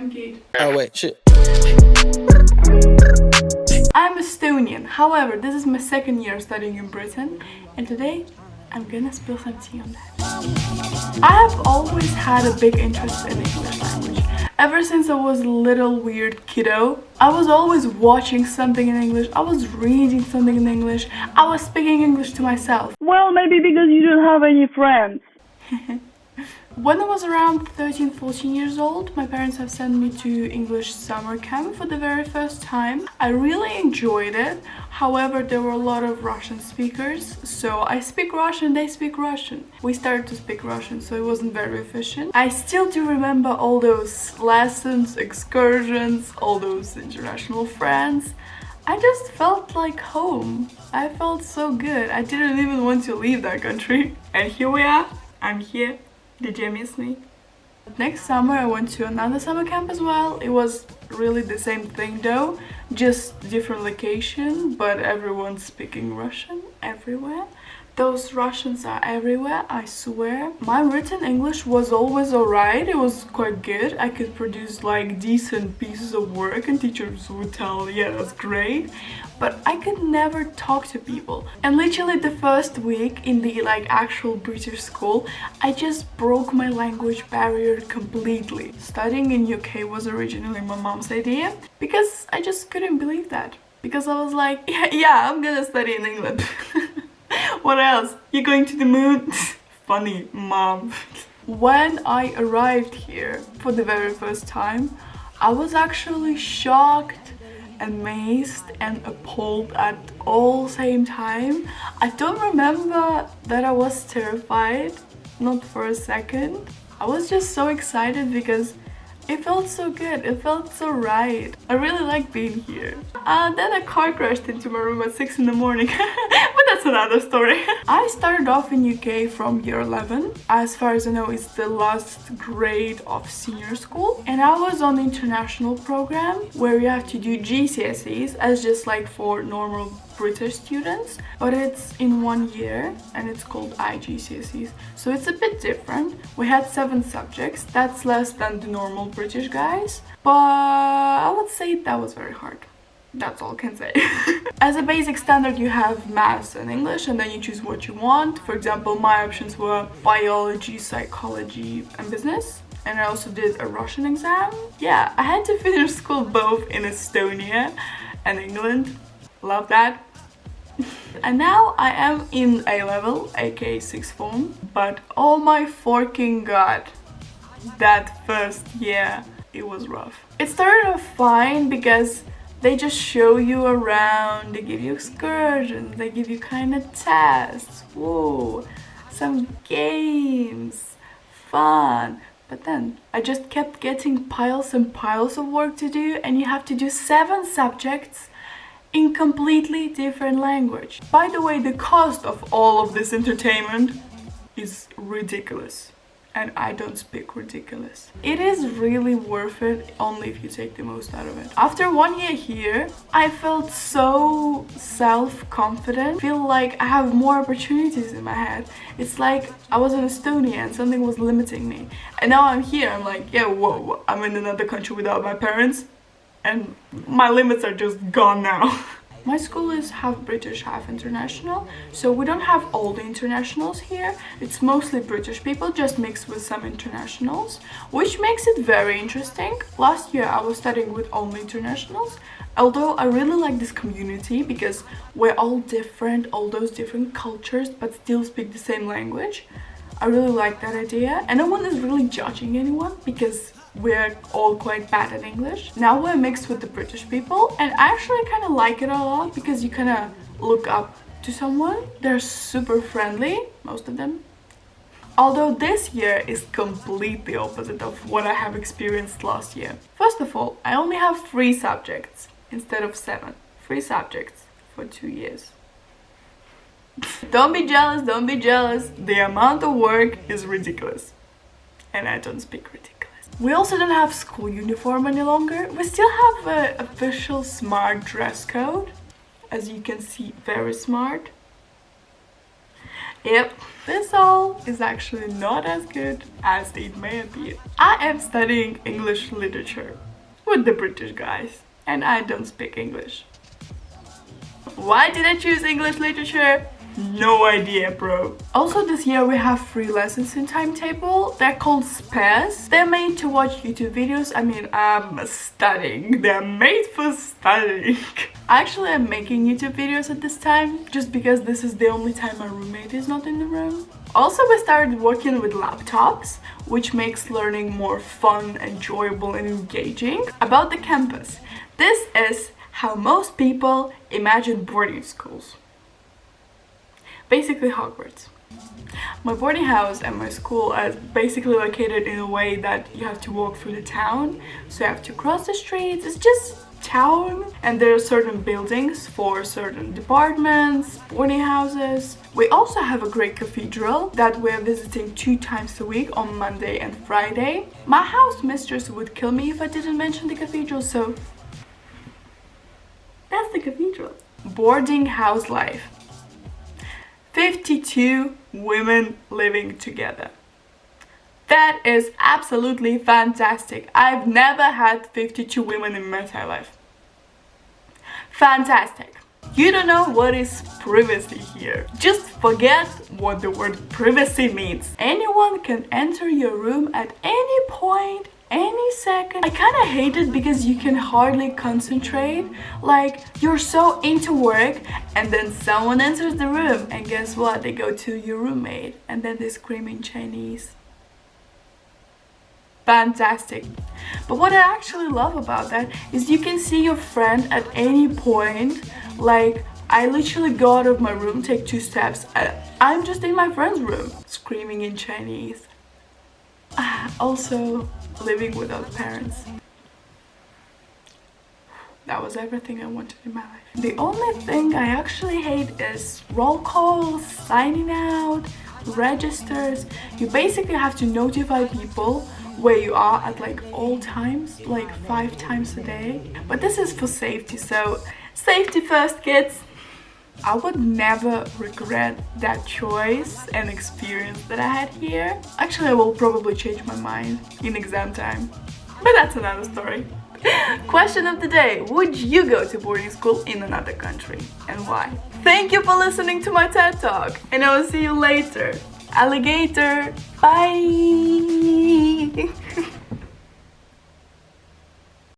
gate. Oh wait, shit. I'm Estonian, however, this is my second year studying in Britain, and today I'm gonna spill some tea on that. I have always had a big interest in English language. Ever since I was a little weird kiddo, I was always watching something in English, I was reading something in English, I was speaking English to myself. Well, maybe because you don't have any friends. When I was around 13-14 years old, my parents have sent me to English summer camp for the very first time. I really enjoyed it. However, there were a lot of Russian speakers, so I speak Russian, they speak Russian. We started to speak Russian, so it wasn't very efficient. I still do remember all those lessons, excursions, all those international friends. I just felt like home. I felt so good. I didn't even want to leave that country. And here we are. I'm here. Did you miss me? Next summer I went to another summer camp as well. It was really the same thing though, just different location, but everyone's speaking Russian everywhere. Those Russians are everywhere, I swear. My written English was always alright, it was quite good. I could produce like decent pieces of work and teachers would tell, yeah, that's great. But I could never talk to people. And literally the first week in the like actual British school, I just broke my language barrier completely. Studying in UK was originally my mom's idea because I just couldn't believe that. Because I was like, yeah, I'm gonna study in England. What else? You going to the moon? Funny, mom. When I arrived here for the very first time, I was actually shocked, amazed and appalled at all same time. I don't remember that I was terrified, not for a second. I was just so excited because it felt so good, it felt so right. I really like being here. Then a car crashed into my room at 6 in the morning, but that's another story. I started off in UK from year 11. As far as I know, it's the last grade of senior school. And I was on the international program where you have to do GCSEs as just like for normal British students, but it's in 1 year and it's called IGCSEs, so it's a bit different. We had 7 subjects, that's less than the normal British guys, but I would say that was very hard. That's all I can say. As a basic standard you have maths and English and then you choose what you want. For example, my options were biology, psychology and business. And I also did a Russian exam. Yeah, I had to finish school both in Estonia and England. Love that. And now I am in A-level, aka 6th form, but oh my forking god, that first year, it was rough. It started off fine because they just show you around, they give you excursions, they give you kind of tests, whoa, some games, fun. But then I just kept getting piles and piles of work to do, and you have to do 7 subjects in completely different language. By the way, the cost of all of this entertainment is ridiculous. And I don't speak ridiculous. It is really worth it only if you take the most out of it. After 1 year here, I felt so self-confident. I feel like I have more opportunities in my head. It's like I was in Estonia and something was limiting me. And now I'm here, I'm like, yeah, whoa, I'm in another country without my parents. And my limits are just gone now. My school is half British, half international, so we don't have all the internationals here. It's mostly British people, just mixed with some internationals, which makes it very interesting. Last year I was studying with only internationals, although I really like this community because we're all different, all those different cultures, but still speak the same language. I really like that idea, and no one is really judging anyone because we're all quite bad at English. Now we're mixed with the British people, and I actually kind of like it a lot because you kind of look up to someone. They're super friendly, most of them. Although this year is completely opposite of what I have experienced last year. First of all, I only have 3 subjects instead of 7. 3 subjects for 2 years. Don't be jealous, don't be jealous. The amount of work is ridiculous. And I don't speak ridiculous. We also don't have school uniform any longer. We still have an official smart dress code. As you can see, very smart. Yep, this all is actually not as good as it may appear. I am studying English literature with the British guys, and I don't speak English. Why did I choose English literature? No idea, bro. Also, this year we have free lessons in timetable. They're called spares. They're made to watch YouTube videos. I mean, I'm studying. They're made for studying. Actually, I'm making YouTube videos at this time just because this is the only time my roommate is not in the room. Also, we started working with laptops, which makes learning more fun, enjoyable, and engaging. About the campus. This is how most people imagine boarding schools. Basically Hogwarts. My boarding house and my school are basically located in a way that you have to walk through the town, so you have to cross the streets. It's just town, and there are certain buildings for certain departments, boarding houses. We also have a great cathedral that we're visiting 2 times a week on Monday and Friday. My house mistress would kill me if I didn't mention the cathedral, so that's the cathedral. Boarding house life. 52 women living together. That is absolutely fantastic. I've never had 52 women in my entire life. Fantastic. You don't know what is privacy here. Just forget what the word privacy means. Anyone can enter your room at any point, any second. I kind of hate it because you can hardly concentrate. Like, you're so into work and then someone enters the room and guess what? They go to your roommate and then they scream in Chinese. Fantastic. But what I actually love about that is you can see your friend at any point. Like, I literally go out of my room, take 2 steps, and I'm just in my friend's room screaming in Chinese. Also, living without parents. That was everything I wanted in my life. The only thing I actually hate is roll calls, signing out, registers. You basically have to notify people where you are at like all times, like 5 times a day. But this is for safety, so safety first, kids. I would never regret that choice and experience that I had here. Actually, I will probably change my mind in exam time, but that's another story. Question of the day: would you go to boarding school in another country, and why? Thank you for listening to my TED Talk, and I will see you later. Alligator, bye!